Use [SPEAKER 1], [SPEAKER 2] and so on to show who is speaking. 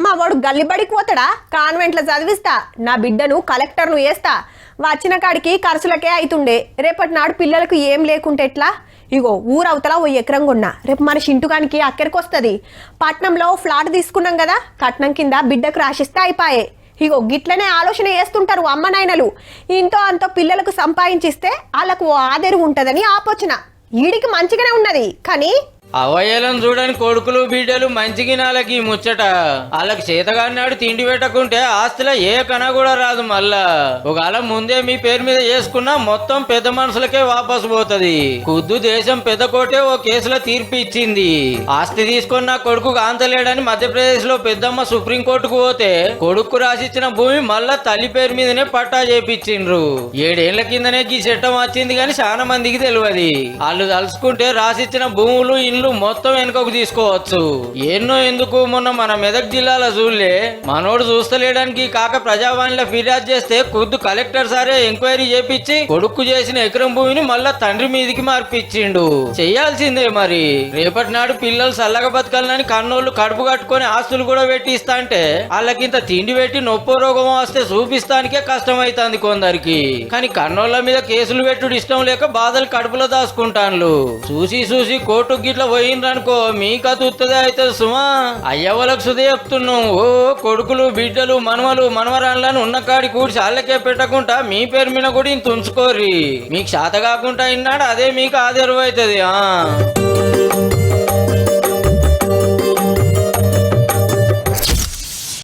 [SPEAKER 1] మా వాడు గల్లిబడికి పోతాడా? కాన్వెంట్లో చదివిస్తా, నా బిడ్డను కలెక్టర్ను వేస్తా. వచ్చిన కాడికి ఖర్చులకే అవుతుండే. రేపటి నాడు పిల్లలకు ఏం లేకుంటే ఎట్లా? ఇగో ఊరవతల ఓ ఎకరం కొన్నా, రేపు మన చింటుగానికి అక్కడికి వస్తుంది. పట్నంలో ఫ్లాట్ తీసుకున్నాం కదా, కట్నం కింద బిడ్డకు రాసిస్తే అయిపోయే. ఇగో గిట్లనే ఆలోచన చేస్తుంటారు అమ్మ నాయనలు. ఇంతో అంతో పిల్లలకు సంపాదించిస్తే వాళ్ళకు ఓ ఆదరు ఉంటుందని ఆపోచన. ఈడికి మంచిగానే ఉన్నది కానీ
[SPEAKER 2] అవయ్యలను చూడని కొడుకులు బిడ్డలు మంచిగినాలకి ముచ్చట. వాళ్ళకి చేతగాడినాడు తిండి పెట్టకుంటే ఆస్తిలో ఏ కణ కూడా రాదు. మళ్ళా ఒకవేళ ముందే మీ పేరు మీద చేసుకున్నా మొత్తం పెద్ద మనుషులకే వాపసు పోతది. కుద్దు దేశం పెద్ద కోటే ఓ కేసులో తీర్పు ఇచ్చింది. ఆస్తి తీసుకున్న కొడుకు కాంతలేడని మధ్యప్రదేశ్ లో పెద్దమ్మ సుప్రీంకోర్టుకు పోతే కొడుకు రాసిచ్చిన భూమి మళ్ళా తల్లి పేరు మీదనే పట్టా చేపించిండ్రు. 7 ఏళ్ల కిందనే ఈ చట్టం వచ్చింది కానీ చాలా మందికి తెలియదు. వాళ్ళు తలుచుకుంటే రాసిచ్చిన భూములు మొత్తం వెనుకకు తీసుకోవచ్చు. ఎన్నో ఎందుకు మొన్న మన మెదక్ జిల్లాలో చూడలే, మనోడు చూస్తలేడానికి కాక ప్రజావాణిలో ఫిర్యాదు చేస్తే ఖుద్దు కలెక్టర్ సారే ఎంక్వైరీ చేపించి కొడుకు చేసిన ఎకరం భూమిని మళ్ళా తండ్రి మీదికి మార్పిచ్చిండు. చెయ్యాల్సిందే మరి. రేపటి నాడు పిల్లలు చల్లగా బతకాలని కన్నోళ్లు కడుపు కట్టుకొని ఆస్తులు కూడా పెట్టిస్తా అంటే వాళ్ళకింత తిండి పెట్టి నొప్పో రోగం వస్తే చూపిస్తానికే కష్టమైతుంది కొందరికి. కానీ కన్నోళ్ల మీద కేసులు పెట్టుడు ఇష్టం లేక బాధలు కడుపులో దాచుకుంటాను. చూసి చూసి కోర్టు గిట్ల పోయిండ్రనుకో మీకా తుత్తదే అయితే సుమా. అయ్యవలకు సుదే చెప్తున్నాం. ఓ కొడుకులు బిడ్డలు మనవలు మనవరాళ్ళని ఉన్న కాడి కూర్చి వాళ్ళకే పెట్టకుండా మీ పేరు మీద కూడా ఇంత ఉంచుకోర్రి. మీకు శాత కాకుండా ఇన్నాడు అదే మీకు ఆదరువు అవుతుంది.